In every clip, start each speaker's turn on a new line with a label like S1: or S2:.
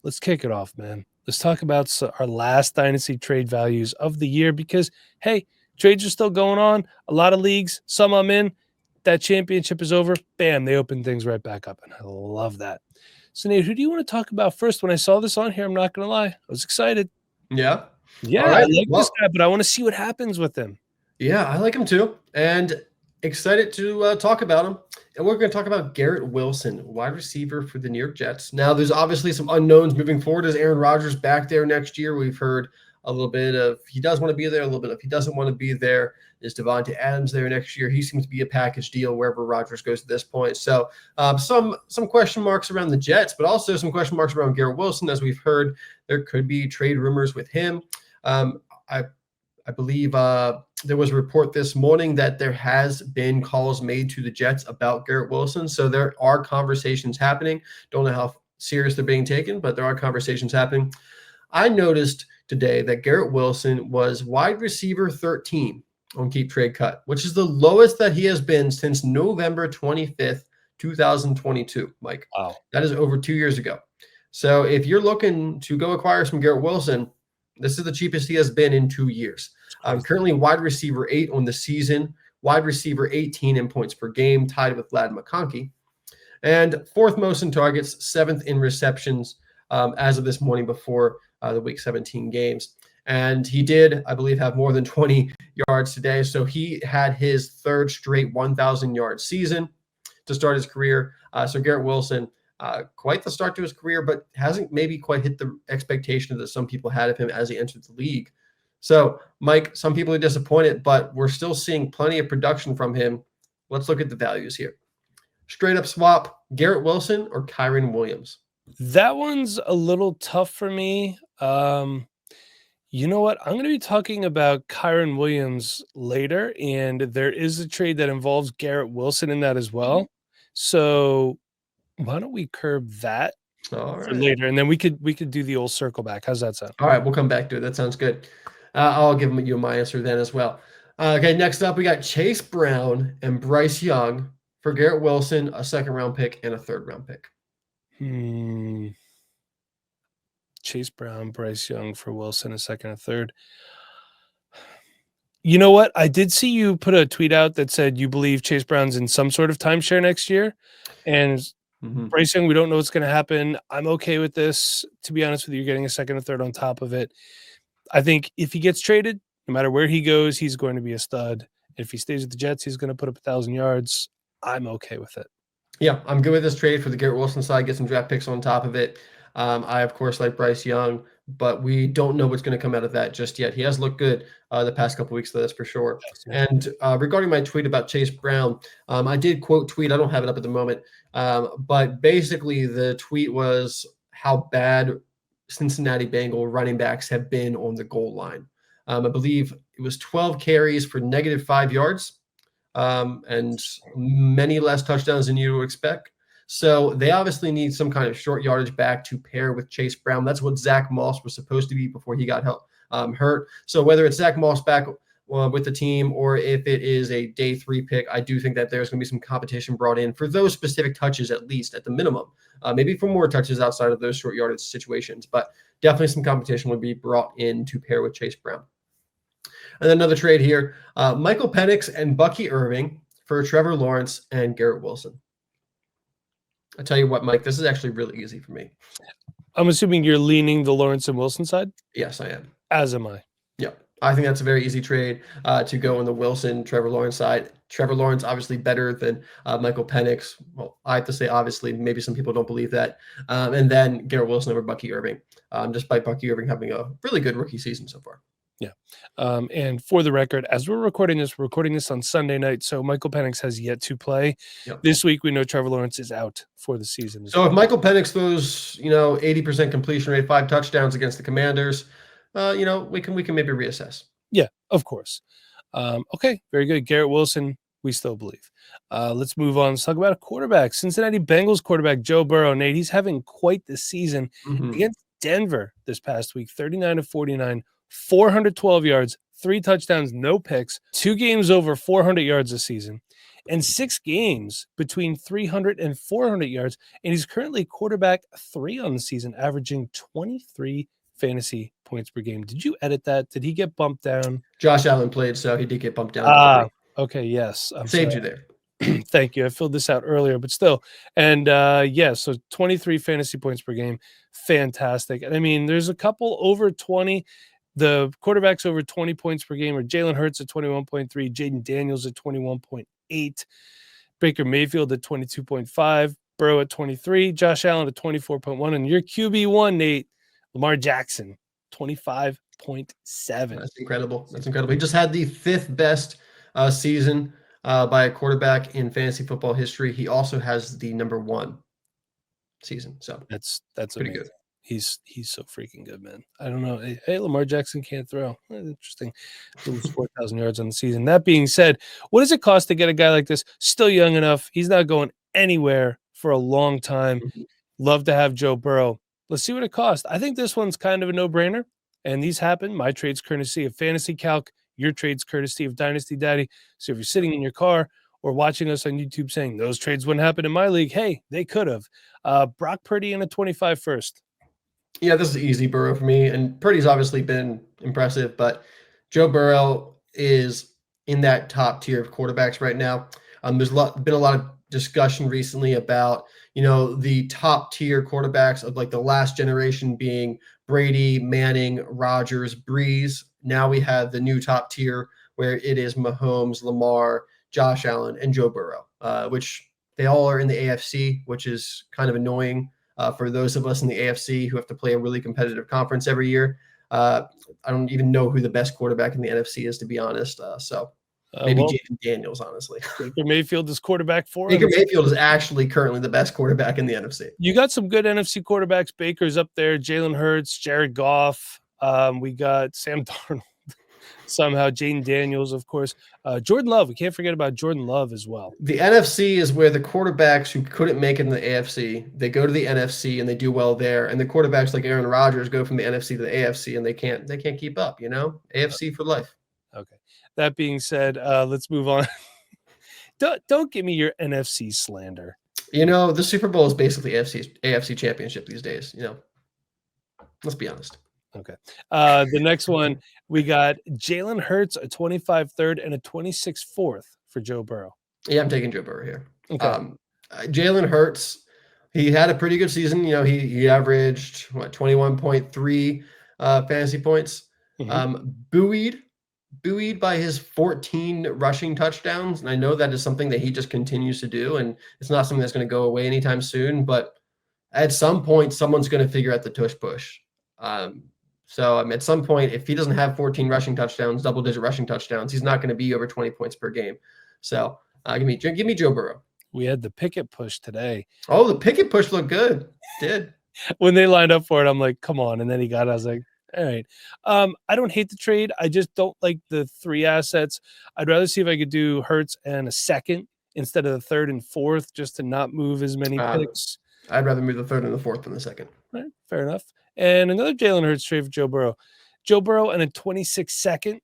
S1: let's kick it off, man. Let's talk about our last dynasty trade values of the year because, hey, trades are still going on. A lot of leagues, some I'm in. That championship is over. Bam, they open things right back up. And I love that. So, Nate, who do you want to talk about first? When I saw this on here, I'm not going to lie. I was excited.
S2: Yeah.
S1: Yeah,
S2: All
S1: I
S2: right.
S1: like this
S2: Well,
S1: guy, but I want to see what happens with him.
S2: yeah, I like him too. And excited to talk about him. And we're going to talk about Garrett Wilson, wide receiver for the New York Jets. Now, there's obviously some unknowns moving forward. Is Aaron Rodgers back there next year? We've heard a little bit of he does want to be there, a little bit of he doesn't want to be there. Is Devontae Adams there next year? He seems to be a package deal wherever Rodgers goes at this point. So some question marks around the Jets, but also some question marks around Garrett Wilson. As we've heard, there could be trade rumors with him. I believe there was a report this morning that there has been calls made to the Jets about Garrett Wilson. So there are conversations happening. Don't know how serious they're being taken, but there are conversations happening. I noticed today that Garrett Wilson was wide receiver 13 on Keep Trade Cut, which is the lowest that he has been since November 25th, 2022, Mike.
S1: Wow.
S2: That is over 2 years ago. So if you're looking to go acquire some Garrett Wilson, this is the cheapest he has been in 2 years. Currently wide receiver 8 on the season, wide receiver 18 in points per game, tied with Ladd McConkey, and fourth most in targets, seventh in receptions as of this morning before the Week 17 games. And he did, I believe, have more than 20 yards today. So he had his third straight 1,000-yard season to start his career. So Garrett Wilson, quite the start to his career, but hasn't maybe quite hit the expectation that some people had of him as he entered the league. So, Mike, some people are disappointed, but we're still seeing plenty of production from him. Let's look at the values here. Straight up swap, Garrett Wilson or Kyren Williams?
S1: That one's a little tough for me. You know what? I'm going to be talking about Kyren Williams later, and there is a trade that involves Garrett Wilson in that as well. So why don't we curb that for later, and then we could do the old circle back. How's that sound?
S2: All right, we'll come back to it. That sounds good. I'll give you my answer then as well. Okay, next up we got Chase Brown and Bryce Young for Garrett Wilson, a second-round pick and a third-round pick.
S1: Chase Brown, Bryce Young for Wilson, a second and third. You know what? I did see you put a tweet out that said you believe Chase Brown's in some sort of timeshare next year. And Bryce Young, we don't know what's going to happen. I'm okay with this. To be honest with you, you're getting a second and third on top of it. I think if he gets traded, no matter where he goes, he's going to be a stud. If he stays with the Jets, he's going to put up 1,000 yards. I'm okay with it.
S2: Yeah, I'm good with this trade for the Garrett Wilson side. Get some draft picks on top of it. I, of course, like Bryce Young, but we don't know what's going to come out of that just yet. He has looked good the past couple of weeks, though, that's for sure. And regarding my tweet about Chase Brown, I did quote tweet. I don't have it up at the moment. But basically, the tweet was how bad Cincinnati Bengal running backs have been on the goal line. I believe it was 12 carries for -5 yards and many less touchdowns than you would expect. So they obviously need some kind of short yardage back to pair with Chase Brown. That's what Zach Moss was supposed to be before he got hurt. So whether it's Zach Moss back with the team or if it is a day 3 pick, I do think that there's going to be some competition brought in for those specific touches, at least at the minimum. Maybe for more touches outside of those short yardage situations, but definitely some competition would be brought in to pair with Chase Brown. And then another trade here, Michael Penix and Bucky Irving for Trevor Lawrence and Garrett Wilson. I tell you what, Mike, this is actually really easy for me.
S1: I'm assuming you're leaning the Lawrence and Wilson side?
S2: Yes, I am.
S1: As am I.
S2: Yeah, I think that's a very easy trade to go on the Wilson, Trevor Lawrence side. Trevor Lawrence obviously better than Michael Penix. Well, I have to say obviously. Maybe some people don't believe that. And then Garrett Wilson over Bucky Irving, despite Bucky Irving having a really good rookie season so far.
S1: Yeah. And for the record, as we're recording this on Sunday night, so Michael Penix has yet to play.
S2: Yep.
S1: This week, we know Trevor Lawrence is out for the season.
S2: So if Michael Penix throws, 80% completion rate, 5 touchdowns against the Commanders, we can maybe reassess.
S1: Yeah, of course. Okay, very good. Garrett Wilson, we still believe. Let's move on. Let's talk about a quarterback. Cincinnati Bengals quarterback Joe Burrow. Nate, he's having quite the season against Denver this past week, 39-49. 412 yards, 3 touchdowns, no picks, 2 games over 400 yards this season. and 6 games between 300 and 400 yards. And he's currently quarterback 3 on the season, averaging 23 fantasy points per game. Did you edit that? Did he get bumped down?
S2: Josh Allen played, so he did get bumped down to 3.
S1: Okay, yes. I'm
S2: Saved
S1: sorry.
S2: you there.
S1: Thank you. I filled this out earlier, but still. And so 23 fantasy points per game. Fantastic. And I mean, there's a couple over 20. The quarterbacks over 20 points per game are Jalen Hurts at 21.3, Jaden Daniels at 21.8, Baker Mayfield at 22.5, Burrow at 23, Josh Allen at 24.1, and your QB1, Nate, Lamar Jackson, 25.7.
S2: That's incredible. That's incredible. He just had the 5th best season by a quarterback in fantasy football history. He also has the number 1 season. So
S1: that's
S2: pretty
S1: amazing.
S2: good.
S1: He's so freaking good, man. I don't know. Hey, Lamar Jackson can't throw. Interesting. 4,000 yards on the season. That being said, what does it cost to get a guy like this? Still young enough. He's not going anywhere for a long time. Love to have Joe Burrow. Let's see what it costs. I think this one's kind of a no-brainer. And these happen. My trade's courtesy of Fantasy Calc. Your trade's courtesy of Dynasty Daddy. So if you're sitting in your car or watching us on YouTube saying those trades wouldn't happen in my league, hey, they could have. Brock Purdy in a 25 first.
S2: Yeah, this is easy Burrow for me. And Purdy's obviously been impressive, but Joe Burrow is in that top tier of quarterbacks right now. There's been a lot of discussion recently about, the top tier quarterbacks of like the last generation being Brady, Manning, Rodgers, Breeze. Now we have the new top tier where it is Mahomes, Lamar, Josh Allen, and Joe Burrow, which they all are in the AFC, which is kind of annoying. For those of us in the AFC who have to play a really competitive conference every year. I don't even know who the best quarterback in the NFC is, to be honest. So maybe Jaden Daniels, honestly.
S1: Baker Mayfield is quarterback 4.
S2: Baker Mayfield is actually currently the best quarterback in the NFC.
S1: You got some good NFC quarterbacks. Baker's up there. Jalen Hurts, Jared Goff. We got Sam Darnold. Somehow Jaden Daniels, of course. Jordan Love. We can't forget about Jordan Love as well.
S2: The NFC is where the quarterbacks who couldn't make it in the AFC, they go to the NFC and they do well there. And the quarterbacks like Aaron Rodgers go from the NFC to the AFC and they can't keep up, AFC for life.
S1: Okay. That being said, let's move on. Don't give me your NFC slander.
S2: The Super Bowl is basically AFC championship these days, Let's be honest.
S1: Okay. The next one, we got Jalen Hurts, a 25 third and a 26 fourth for Joe Burrow.
S2: Yeah, I'm taking Joe Burrow here.
S1: Okay.
S2: Jalen Hurts, he had a pretty good season. He averaged 21.3 fantasy points. Buoyed by his 14 rushing touchdowns. And I know that is something that he just continues to do. And it's not something that's going to go away anytime soon. But at some point, someone's going to figure out the tush push. So at some point, if he doesn't have 14 rushing touchdowns, double-digit rushing touchdowns, he's not going to be over 20 points per game. So give me Joe Burrow.
S1: We had the Pickett push today.
S2: Oh, the Pickett push looked good. It did.
S1: When they lined up for it, I'm like, come on. And then he got it. I was like, all right. I don't hate the trade. I just don't like the 3 assets. I'd rather see if I could do Hurts and a second instead of the 3rd and 4th, just to not move as many picks.
S2: I'd rather move the 3rd and the 4th than the 2nd.
S1: All right, fair enough. And another Jalen Hurts trade for Joe Burrow. Joe Burrow and a 26 second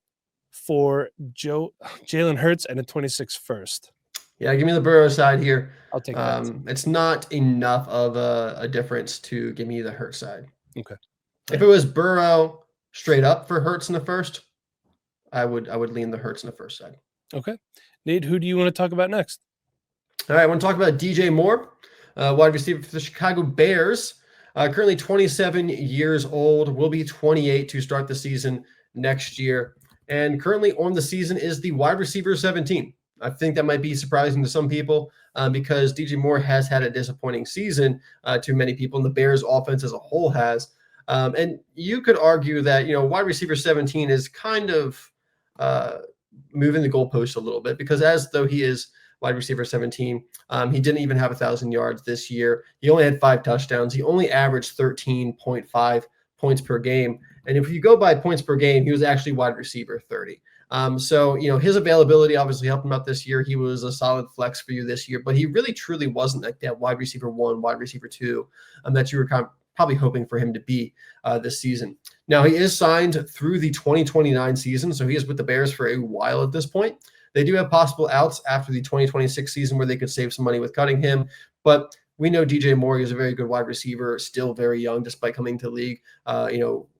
S1: for Jalen Hurts and a 26 first.
S2: Yeah, give me the Burrow side here.
S1: I'll take that.
S2: It's not enough of a difference to give me the Hurts side.
S1: Okay.
S2: If it was Burrow straight up for Hurts in the first, I would lean the Hurts in the first side.
S1: Okay. Nate, who do you want to talk about next?
S2: All right, I want to talk about DJ Moore, wide receiver for the Chicago Bears. Currently 27 years old, will be 28 to start the season next year. And currently on the season is the wide receiver 17. I think that might be surprising to some people because DJ Moore has had a disappointing season to many people, and the Bears offense as a whole has. And you could argue that, wide receiver 17 is kind of moving the goalpost a little bit because as though he is wide receiver 17. He didn't even have 1,000 yards this year. He only had 5 touchdowns. He only averaged 13.5 points per game. And if you go by points per game, he was actually wide receiver 30. So, his availability obviously helped him out this year. He was a solid flex for you this year, but he really truly wasn't like that wide receiver 1, wide receiver 2 that you were probably hoping for him to be this season. Now, he is signed through the 2029 season, so he is with the Bears for a while at this point. They do have possible outs after the 2026 season where they could save some money with cutting him. But we know DJ Moore is a very good wide receiver, still very young despite coming to the league.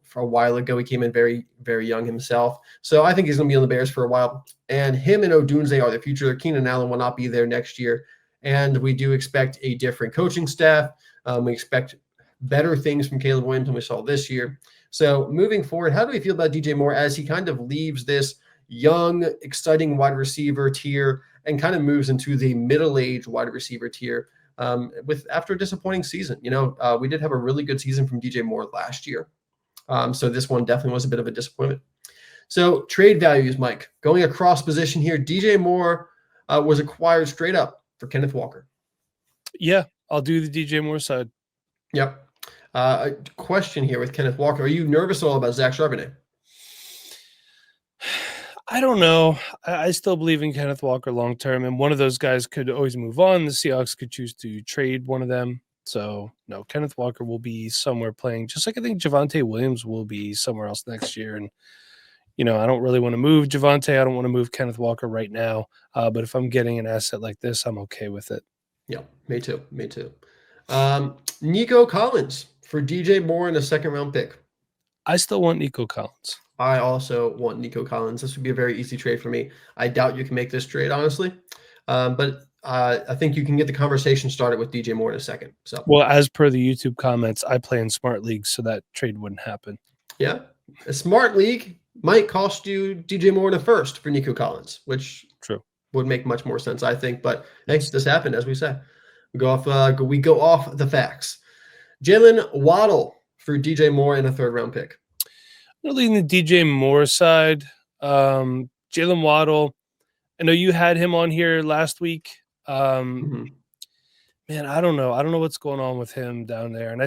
S2: For a while ago, he came in very, very young himself. So I think he's going to be on the Bears for a while. And him and Odunze are the future. Keenan Allen will not be there next year. And we do expect a different coaching staff. We expect better things from Caleb Williams than we saw this year. So moving forward, how do we feel about DJ Moore as he kind of leaves this young, exciting wide receiver tier and kind of moves into the middle-aged wide receiver tier after a disappointing season? We did have a really good season from DJ Moore last year. So this one definitely was a bit of a disappointment. So trade values, Mike, going across position here. DJ Moore was acquired straight up for Kenneth Walker.
S1: Yeah, I'll do the DJ Moore side.
S2: Yep. A question here with Kenneth Walker. Are you nervous at all about Zach Charbonnet?
S1: I don't know. I still believe in Kenneth Walker long-term, and one of those guys could always move on. The Seahawks could choose to trade one of them. So, no, Kenneth Walker will be somewhere playing, just like I think Javonte Williams will be somewhere else next year. And, I don't really want to move Javonte. I don't want to move Kenneth Walker right now. But if I'm getting an asset like this, I'm okay with it.
S2: Yeah, me too. Nico Collins for DJ Moore in a second-round pick.
S1: I still want Nico Collins.
S2: I also want Nico Collins. This would be a very easy trade for me. I doubt you can make this trade, honestly. But I think you can get the conversation started with DJ Moore in a second. So,
S1: well, as per the YouTube comments, I play in smart leagues, so that trade wouldn't happen.
S2: Yeah, a smart league might cost you DJ Moore in a first for Nico Collins, which would make much more sense, I think. But thanks, this happened, as we say. We go off the facts. Jaylen Waddle for DJ Moore in a third-round pick.
S1: I'm leading the DJ Moore side. Jaylen Waddle, I know you had him on here last week. Man, I don't know. I don't know what's going on with him down there. And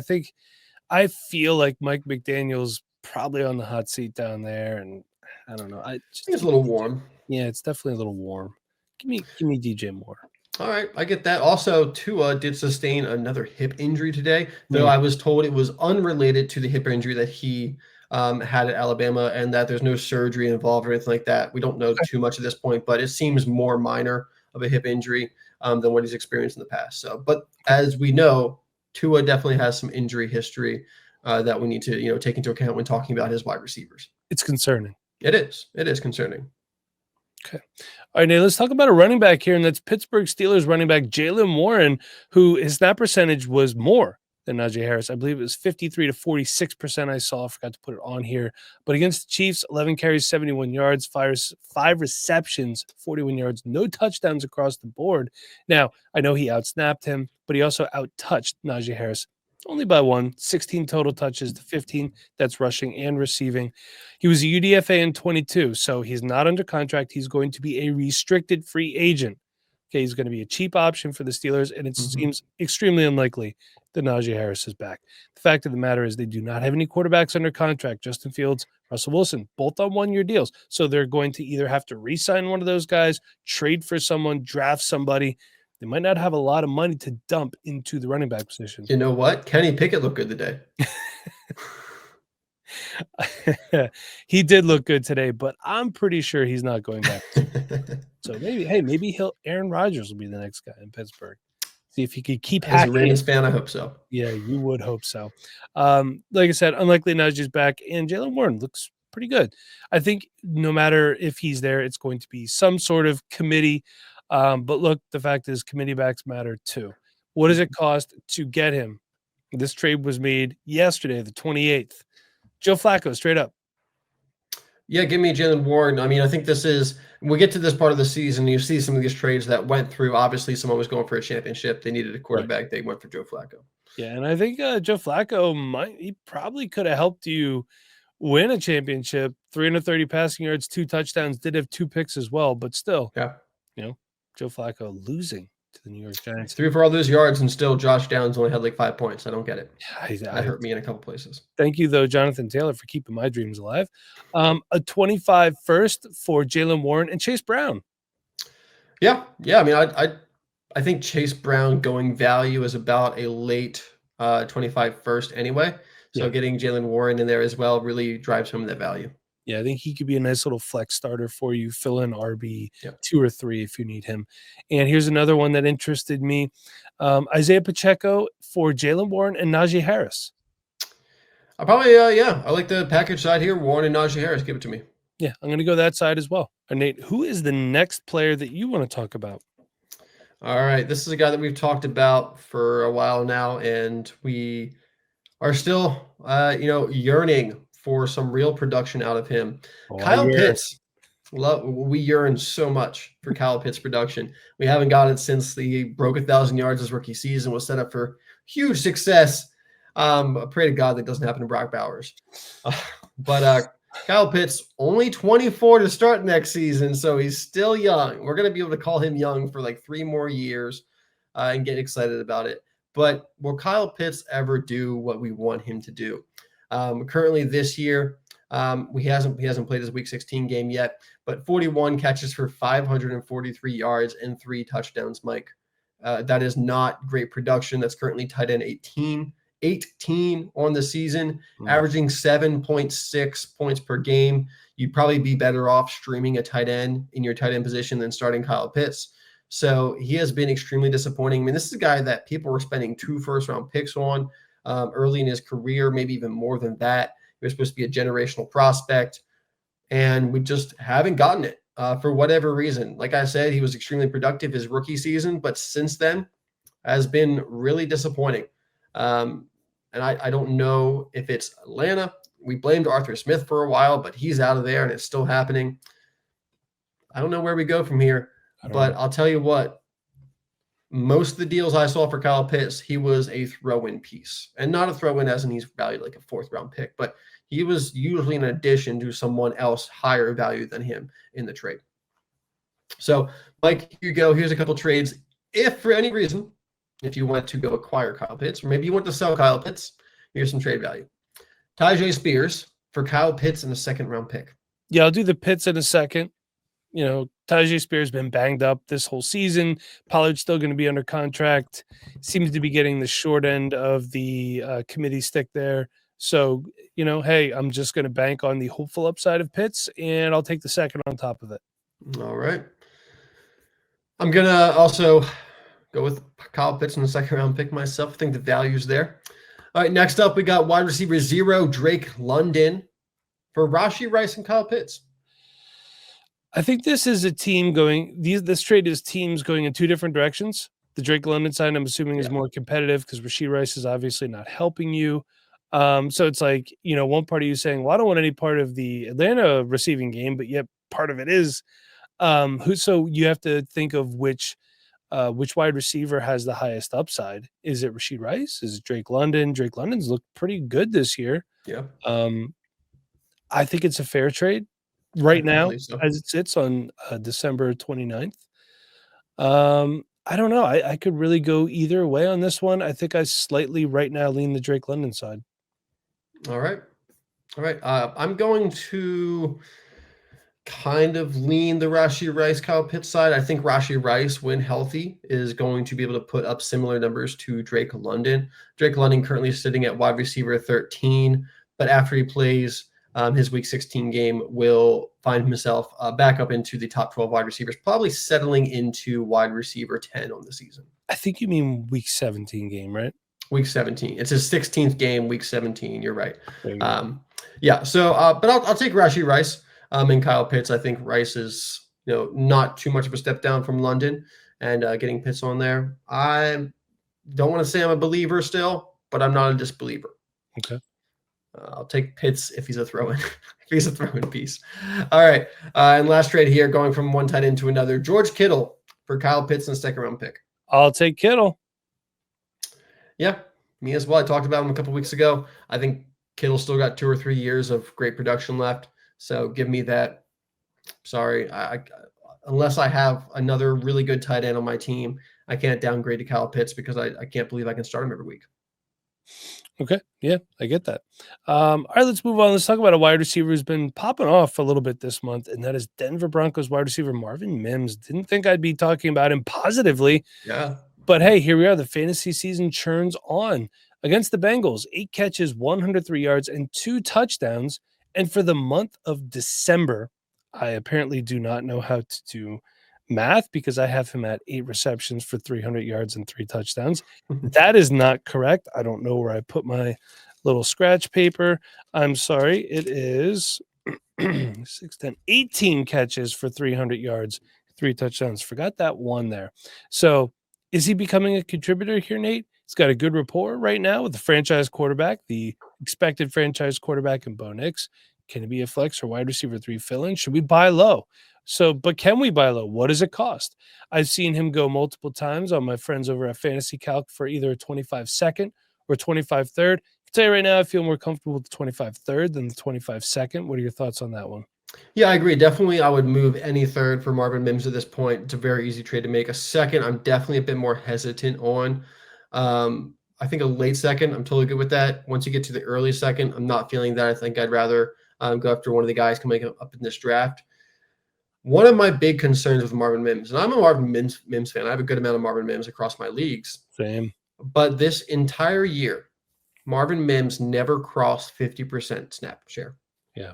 S1: I feel like Mike McDaniel's probably on the hot seat down there. And I don't know. I think
S2: it's a little warm.
S1: Yeah, it's definitely a little warm. Give me DJ Moore.
S2: All right, I get that. Also, Tua did sustain another hip injury today, though I was told it was unrelated to the hip injury that he had at Alabama and that there's no surgery involved or anything like that. We don't know too much at this point, but it seems more minor of a hip injury than what he's experienced in the past. So, but as we know, Tua definitely has some injury history that we need to take into account when talking about his wide receivers.
S1: It's concerning.
S2: It is concerning.
S1: Okay. All right, now let's talk about a running back here, and that's Pittsburgh Steelers running back Jaylen Warren, who his snap percentage was more than Najee Harris. I believe it was 53 to 46% I saw. I forgot to put it on here. But against the Chiefs, 11 carries, 71 yards, five receptions, 41 yards, no touchdowns across the board. Now, I know he outsnapped him, but he also outtouched Najee Harris only by 16 total touches to 15. That's rushing and receiving. He was a UDFA in 22, so he's not under contract. He's going to be a restricted free agent. Okay, he's going to be a cheap option for the Steelers, and it seems extremely unlikely that Najee Harris is back. The fact of the matter is they do not have any quarterbacks under contract. Justin Fields, Russell Wilson, both on one-year deals. So they're going to either have to re-sign one of those guys, trade for someone, draft somebody. They might not have a lot of money to dump into the running back position.
S2: You know what? Kenny Pickett looked good today.
S1: He did look good today, but I'm pretty sure he's not going back. So maybe Aaron Rodgers will be the next guy in Pittsburgh. See if he could keep hacking.
S2: As a Ravens fan, I hope so.
S1: Yeah, you would hope so. Like I said, unlikely Najee's back, and Jaylen Warren looks pretty good. I think no matter if he's there, it's going to be some sort of committee. But look, the fact is committee backs matter too. What does it cost to get him? This trade was made yesterday, the 28th. Joe Flacco, straight up.
S2: Yeah, give me Jaylen Warren. I mean, I think we get to this part of the season, you see some of these trades that went through. Obviously, someone was going for a championship. They needed a quarterback. Right. They went for Joe Flacco.
S1: Yeah, and I think Joe Flacco he probably could have helped you win a championship. 330 passing yards, 2 touchdowns, did have 2 picks as well, but still, Joe Flacco losing to the New York Giants.
S2: 3 for all those yards, and still Josh Downs only had like 5 points. I don't get it. That hurt me in a couple places.
S1: Thank you, though, Jonathan Taylor, for keeping my dreams alive. A 25 first for Jaylen Warren and Chase Brown.
S2: Yeah. I mean, I think Chase Brown going value is about a late 25 first anyway. So getting Jaylen Warren in there as well really drives home that value.
S1: Yeah, I think he could be a nice little flex starter for you, fill in RB
S2: Yep.
S1: 2 or 3 if you need him. And here's another one that interested me. Isaiah Pacheco for Jaylen Warren and Najee Harris.
S2: I probably, I like the package side here. Warren and Najee Harris, give it to me.
S1: Yeah, I'm going to go that side as well. Nate, who is the next player that you want to talk about?
S2: All right, this is a guy that we've talked about for a while now, and we are still, yearning for some real production out of him. Kyle Pitts. We yearn so much for Kyle Pitts production. We haven't got it since he broke 1,000 yards his rookie season, was set up for huge success. I pray to God that doesn't happen to Brock Bowers. But Kyle Pitts, only 24 to start next season, so he's still young. We're going to be able to call him young for like 3 more years and get excited about it. But will Kyle Pitts ever do what we want him to do? Currently this year, he hasn't played his Week 16 game yet, but 41 catches for 543 yards and 3 touchdowns, Mike. That is not great production. That's currently tight end 18 on the season, averaging 7.6 points per game. You'd probably be better off streaming a tight end in your tight end position than starting Kyle Pitts. So he has been extremely disappointing. I mean, this is a guy that people were spending 2 first-round picks on early in his career, maybe even more than that. He was supposed to be a generational prospect, and we just haven't gotten it for whatever reason. Like I said, he was extremely productive his rookie season, but since then has been really disappointing. And I don't know if it's Atlanta. We blamed Arthur Smith for a while, but he's out of there and it's still happening. I don't know where we go from here, but I'll tell you what, most of the deals I saw for Kyle Pitts, he was a throw-in piece, and not a throw-in as in he's valued like a 4th-round pick, but he was usually an addition to someone else higher value than him in the trade. So, Mike, here you go. Here's a couple trades. If for any reason, if you want to go acquire Kyle Pitts, or maybe you want to sell Kyle Pitts, here's some trade value. Tyjae Spears for Kyle Pitts in a 2nd-round pick.
S1: Yeah, I'll do the Pitts in a second. You know, Tyjae Spears been banged up this whole season. Pollard's still going to be under contract. Seems to be getting the short end of the committee stick there. So, hey, I'm just going to bank on the hopeful upside of Pitts, and I'll take the 2nd on top of it.
S2: All right. I'm going to also go with Kyle Pitts in the 2nd-round pick myself. I think the value's there. All right, next up, we got wide receiver 0, Drake London, for Rashee Rice and Kyle Pitts.
S1: I think this is a team this trade is teams going in 2 different directions. The Drake London side, I'm assuming, is more competitive because Rashee Rice is obviously not helping you. So it's like, one part of you saying, well, I don't want any part of the Atlanta receiving game, but yet part of it is so you have to think of which wide receiver has the highest upside. Is it Rashee Rice? Is it Drake London? Drake London's looked pretty good this year.
S2: Yeah.
S1: I think it's a fair trade right now as it sits on December 29th. I don't know. I could really go either way on this one. I think I slightly right now lean the Drake London side.
S2: All right. I'm going to kind of lean the Rashee Rice Kyle Pitts side. I think Rashee Rice, when healthy, is going to be able to put up similar numbers to Drake London. Drake London currently sitting at wide receiver 13, but after he plays his Week 16 game, will find himself back up into the top 12 wide receivers, probably settling into wide receiver 10 on the season.
S1: I think you mean Week 17 game, right?
S2: Week 17. It's his 16th game, Week 17. You're right. Yeah. So, but I'll take Rashee Rice and Kyle Pitts. I think Rice is, not too much of a step down from London, and getting Pitts on there. I don't want to say I'm a believer still, but I'm not a disbeliever.
S1: Okay.
S2: I'll take Pitts if he's a throw-in. If he's a throw-in piece. All right. And last trade here, going from one tight end to another. George Kittle for Kyle Pitts in the 2nd-round pick.
S1: I'll take Kittle.
S2: Yeah, me as well. I talked about him a couple weeks ago. I think Kittle still got 2 or 3 years of great production left. So give me that. Sorry. Unless I have another really good tight end on my team, I can't downgrade to Kyle Pitts because I can't believe I can start him every week.
S1: Okay. Yeah, I get that. All right, let's move on. Let's talk about a wide receiver who's been popping off a little bit this month, and that is Denver Broncos wide receiver Marvin Mims. Didn't think I'd be talking about him positively.
S2: Yeah.
S1: But hey, here we are. The fantasy season churns on. Against the Bengals, 8 catches, 103 yards, and 2 touchdowns, And for the month of December, I apparently do not know how to do math because I have him at 8 receptions for 300 yards and 3 touchdowns. That is not correct. I don't know where I put my little scratch paper. I'm sorry. It is 6, 10, 18 catches for 300 yards, 3 touchdowns. Forgot that one there. So is he becoming a contributor here, Nate? He's got a good rapport right now with the franchise quarterback, the expected franchise quarterback in Bo Nix. Can it be a flex or wide receiver 3 fill-in? Should we buy low? But can we buy low? What does it cost? I've seen him go multiple times on my friends over at Fantasy Calc for either a 25 second or 25 third. I can tell you right now, I feel more comfortable with the 25 third than the 25 second. What are your thoughts on that one?
S2: Yeah, I agree. Definitely, I would move any third for Marvin Mims at this point. It's a very easy trade to make. A second, I'm definitely a bit more hesitant on. I think a late second, I'm totally good with that. Once you get to the early second, I'm not feeling that. I think I'd rather go after one of the guys coming up in this draft. One of my big concerns with Marvin Mims, and I'm a Marvin Mims fan. I have a good amount of Marvin Mims across my leagues.
S1: Same.
S2: But this entire year, Marvin Mims never crossed 50% snap share.
S1: Yeah.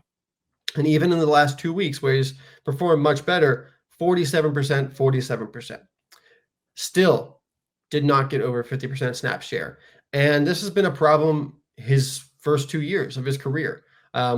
S2: And even in the last 2 weeks where he's performed much better, 47%, 47%. Still did not get over 50% snap share. And this has been a problem his first 2 years of his career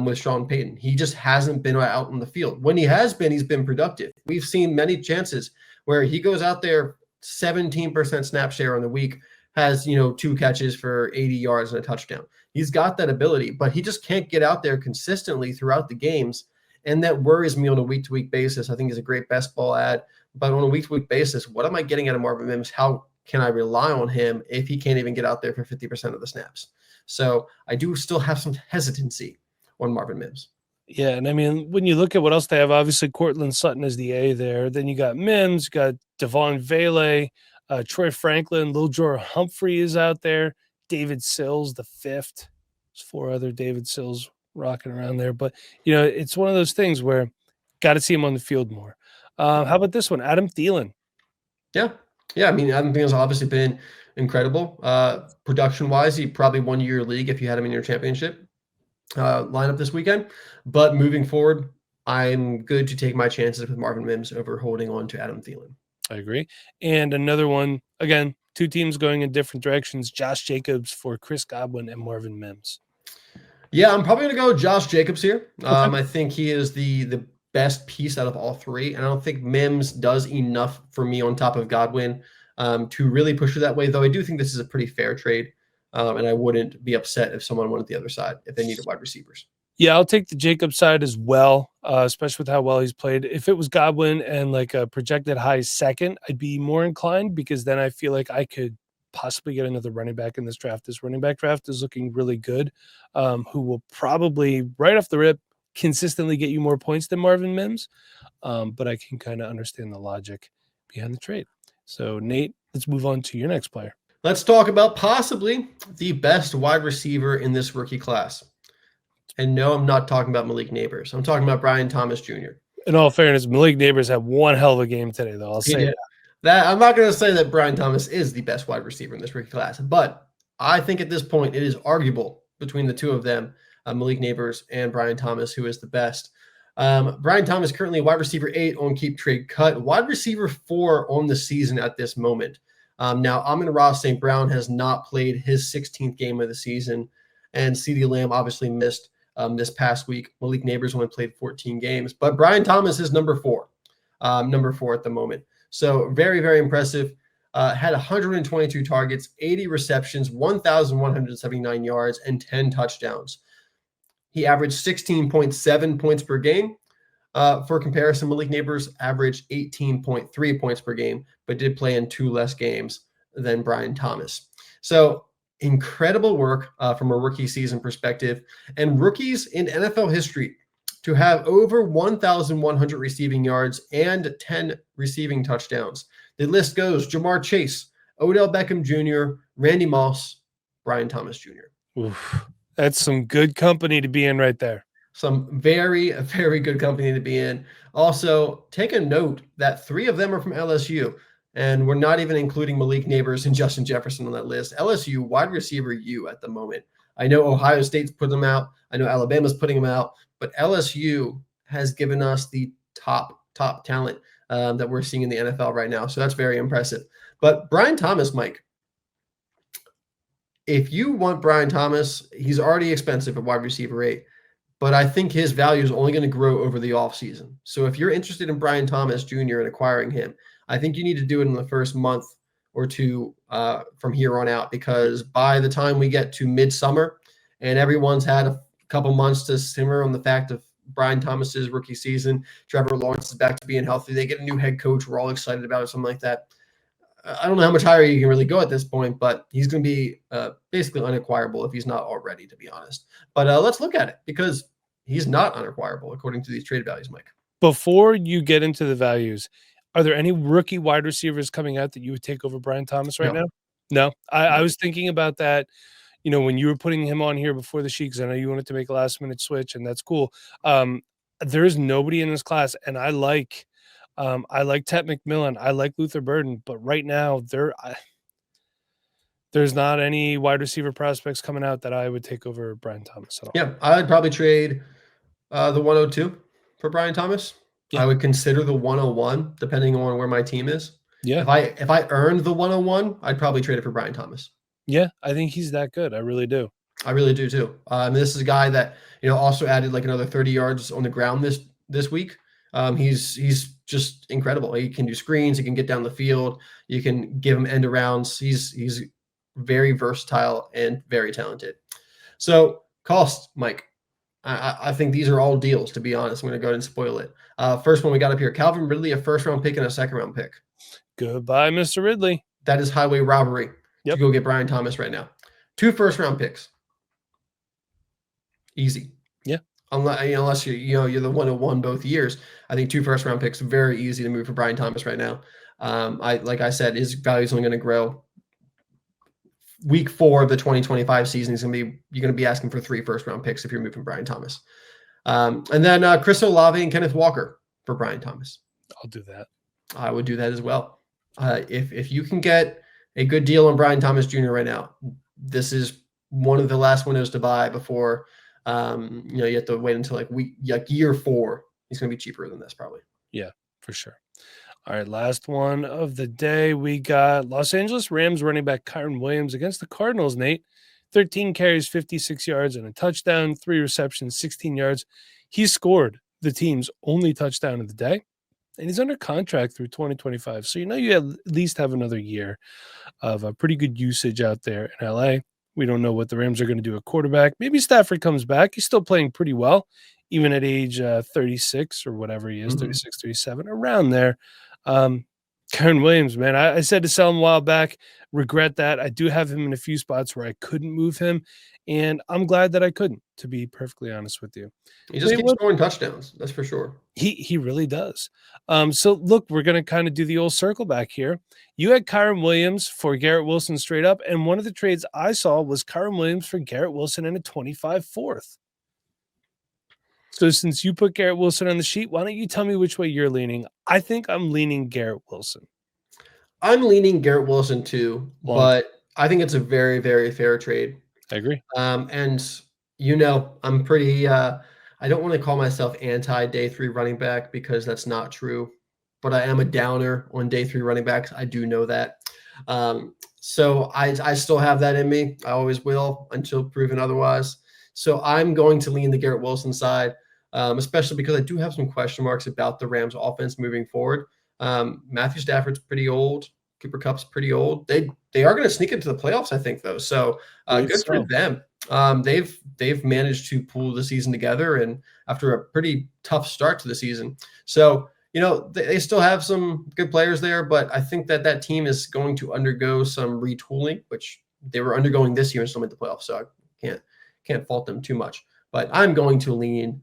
S2: with Sean Payton. He just hasn't been out on the field. When he has been, he's been productive. We've seen many chances where he goes out there, 17% snap share on the week, has 2 catches for 80 yards and a touchdown. He's got that ability, but he just can't get out there consistently throughout the games. And that worries me on a week-to-week basis. I think he's a great best ball ad. But on a week-to-week basis, what am I getting out of Marvin Mims? How can I rely on him if he can't even get out there for 50% of the snaps? So I do still have some hesitancy on Marvin Mims.
S1: Yeah, and I mean, when you look at what else they have, obviously Cortland Sutton is the A there. Then you got Mims, you got Devon Vele, Troy Franklin, Lil Jor Humphrey is out there, David Sills, the 5th. There's 4 other David Sills rocking around there. But, it's one of those things where got to see him on the field more. How about this one? Adam Thielen.
S2: Yeah. I mean, Adam Thielen's obviously been incredible. Production-wise, he probably won your league if you had him in your championship lineup this weekend. But moving forward, I'm good to take my chances with Marvin Mims over holding on to Adam Thielen.
S1: I agree. And another one, again, 2 teams going in different directions. Josh Jacobs for Chris Godwin and Marvin Mims.
S2: Yeah, I'm probably going to go Josh Jacobs here. Okay. I think he is the best piece out of all 3. And I don't think Mims does enough for me on top of Godwin to really push it that way, though I do think this is a pretty fair trade. And I wouldn't be upset if someone went the other side if they needed wide receivers.
S1: Yeah, I'll take the Jacobs side as well, especially with how well he's played. If it was Godwin and like a projected high second, I'd be more inclined because then I feel like I could possibly get another running back in this draft. This running back draft is looking really good, who will probably right off the rip consistently get you more points than Marvin Mims. But I can kind of understand the logic behind the trade. So, Nate, let's move on to your next player.
S2: Let's talk about possibly the best wide receiver in this rookie class. And no, I'm not talking about Malik Neighbors. I'm talking about Brian Thomas Jr.
S1: In all fairness, Malik Neighbors had one hell of a game today, though. I'll say
S2: that. I'm not going to say that Brian Thomas is the best wide receiver in this rookie class, but I think at this point it is arguable between the 2 of them, Malik Neighbors and Brian Thomas, who is the best. Brian Thomas currently wide receiver 8 on Keep Trade Cut, wide receiver 4 on the season at this moment. Now, Amon-Ra St. Brown has not played his 16th game of the season, and CeeDee Lamb obviously missed this past week. Malik Neighbors only played 14 games, but Brian Thomas is number 4 at the moment. So very, very impressive. Had 122 targets, 80 receptions, 1,179 yards, and 10 touchdowns. He averaged 16.7 points per game. For comparison, Malik Neighbors averaged 18.3 points per game, but did play in 2 less games than Brian Thomas. So incredible work from a rookie season perspective. And rookies in NFL history to have over 1,100 receiving yards and 10 receiving touchdowns. The list goes Jamar Chase, Odell Beckham Jr., Randy Moss, Brian Thomas Jr.
S1: Oof, that's some good company to be in right there.
S2: Some very, very good company to be in. Also, take a note that 3 of them are from LSU, and we're not even including Malik Neighbors and Justin Jefferson on that list. LSU wide receiver U at the moment. I know Ohio State's put them out. I know Alabama's putting them out. But LSU has given us the top talent that we're seeing in the NFL right now. So that's very impressive. But Brian Thomas, Mike, if you want Brian Thomas, he's already expensive at wide receiver 8. But I think his value is only going to grow over the offseason. So if you're interested in Brian Thomas Jr. and acquiring him, I think you need to do it in the first month or two from here on out, because by the time we get to midsummer and everyone's had a couple months to simmer on the fact of Brian Thomas's rookie season, Trevor Lawrence is back to being healthy, they get a new head coach, we're all excited about it, something like that. I don't know how much higher you can really go at this point, but he's going to be basically unacquirable if he's not already, to be honest. But let's look at it, because he's not unacquirable according to these trade values, Mike.
S1: Before you get into the values, are there any rookie wide receivers coming out that you would take over Brian Thomas right now? No. I was thinking about that, when you were putting him on here before the sheet, because I know you wanted to make a last-minute switch, and that's cool. There's nobody in this class, and I like Ted McMillan. I like Luther Burden, but right now there's not any wide receiver prospects coming out that I would take over Brian Thomas at all.
S2: Yeah, I would probably trade the 102 for Brian Thomas. Yeah. I would consider the 101 depending on where my team is.
S1: Yeah.
S2: If I earned the 101, I'd probably trade it for Brian Thomas.
S1: Yeah, I think he's that good. I really do.
S2: I really do too. This is a guy that also added like another 30 yards on the ground this week. He's just incredible. He can do screens. He can get down the field. You can give him end arounds. He's very versatile and very talented. So cost, Mike. I think these are all deals, to be honest. I'm going to go ahead and spoil it. First one we got up here, Calvin Ridley, a first-round pick and a second-round pick.
S1: Goodbye, Mr. Ridley.
S2: That is highway robbery to go get Brian Thomas right now. 2 first-round picks. Easy.
S1: Yeah.
S2: Unless you're the 101 both years. I think 2 first-round picks, very easy to move for Brian Thomas right now. Like I said, his value is only going to grow. Week 4 of the 2025 season, you're going to be asking for 3 first-round picks if you're moving Brian Thomas. And then Chris Olave and Kenneth Walker for Brian Thomas.
S1: I'll do that.
S2: I would do that as well. If you can get a good deal on Brian Thomas Jr. right now, this is one of the last windows to buy before you have to wait until year 4. He's going to be cheaper than this probably.
S1: Yeah, for sure. All right, last one of the day. We got Los Angeles Rams running back Kyren Williams against the Cardinals, Nate. 13 carries, 56 yards, and a touchdown, 3 receptions, 16 yards. He scored the team's only touchdown of the day, and he's under contract through 2025. So you at least have another year of a pretty good usage out there in LA. We don't know what the Rams are going to do at quarterback. Maybe Stafford comes back. He's still playing pretty well, even at age 36 or whatever he is, 36, 37, around there. Kyren Williams, man, I said to sell him a while back, regret that. I do have him in a few spots where I couldn't move him, and I'm glad that I couldn't, to be perfectly honest with you.
S2: He just keeps scoring touchdowns, that's for sure.
S1: He really does. So look, we're going to kind of do the old circle back here. You had Kyren Williams for Garrett Wilson straight up, and one of the trades I saw was Kyren Williams for Garrett Wilson and a 25 fourth. So since you put Garrett Wilson on the sheet, why don't you tell me which way you're leaning? I think I'm leaning Garrett Wilson.
S2: I'm leaning Garrett Wilson too, but I think it's a very, very fair trade.
S1: I agree.
S2: And I'm pretty I don't want to call myself anti-day 3 running back because that's not true, but I am a downer on day 3 running backs. I do know that. So I still have that in me. I always will until proven otherwise. So I'm going to lean the Garrett Wilson side, especially because I do have some question marks about the Rams offense moving forward. Matthew Stafford's pretty old. Cooper Kupp's pretty old. They are going to sneak into the playoffs, I think, though. So good for them. They've managed to pull the season together, and after a pretty tough start to the season. So they still have some good players there, but I think that team is going to undergo some retooling, which they were undergoing this year and still made the playoffs. So I can't fault them too much. But I'm going to lean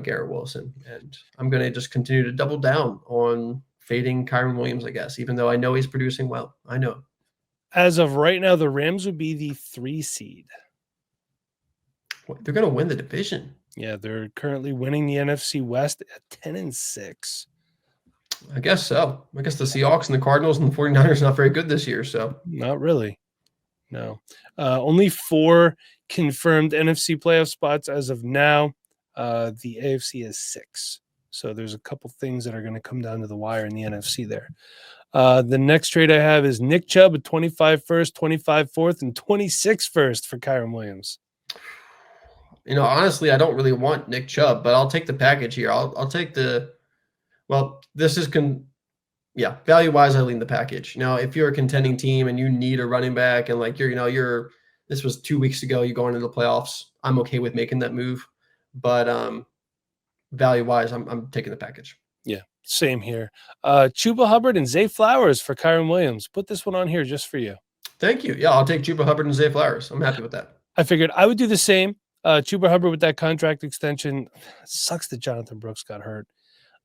S2: Garrett Wilson, and I'm going to just continue to double down on fading Kyren Williams, I guess, even though I know he's producing well. I know. As
S1: of right now, the Rams would be the 3 seed.
S2: They're going to win the division.
S1: Yeah, they're currently winning the NFC West at 10-6.
S2: I guess so. I guess the Seahawks and the Cardinals and the 49ers are not very good this year. So
S1: not really. No. Only 4 confirmed NFC playoff spots as of now. The AFC is 6. So there's a couple things that are going to come down to the wire in the NFC there. The next trade I have is Nick Chubb at 25 first, 25 fourth, and 26 first for Kyren Williams.
S2: Honestly, I don't really want Nick Chubb, but I'll take the package here. I'll take this is value-wise, I lean the package. If you're a contending team and you need a running back and like this was 2 weeks ago, you going into the playoffs, I'm okay with making that move. But value-wise, I'm taking the package.
S1: Yeah, same here. Chuba Hubbard and Zay Flowers for Kyren Williams. Put this one on here just for you.
S2: Thank you. Yeah, I'll take Chuba Hubbard and Zay Flowers. I'm happy with that.
S1: I figured I would do the same. Chuba Hubbard with that contract extension. Sucks that Jonathan Brooks got hurt.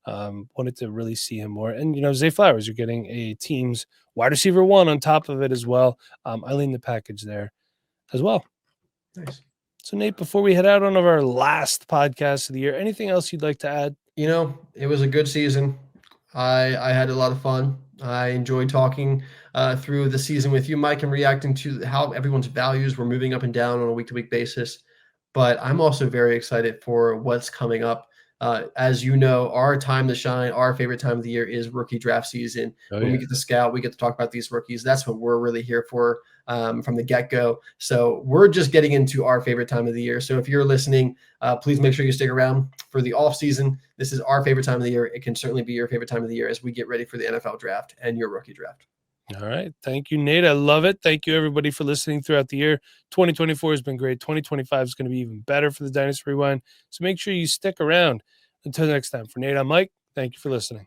S1: Wanted to really see him more. And, Zay Flowers, you're getting a team's wide receiver 1 on top of it as well. I lean the package there as well.
S2: Nice.
S1: So, Nate, before we head out on our last podcast of the year, anything else you'd like to add?
S2: It was a good season. I had a lot of fun. I enjoyed talking through the season with you, Mike, and reacting to how everyone's values were moving up and down on a week-to-week basis. But I'm also very excited for what's coming up. As you know, our time to shine, our favorite time of the year is rookie draft season. When we get to scout, we get to talk about these rookies. That's what we're really here for from the get-go. So we're just getting into our favorite time of the year. So if you're listening, please make sure you stick around for the off season. This is our favorite time of the year. It can certainly be your favorite time of the year as we get ready for the NFL draft and your rookie draft.
S1: All right. Thank you, Nate. I love it. Thank you, everybody, for listening throughout the year. 2024 has been great. 2025 is going to be even better for the Dynasty Rewind. So make sure you stick around. Until next time, for Nate, I'm Mike. Thank you for listening.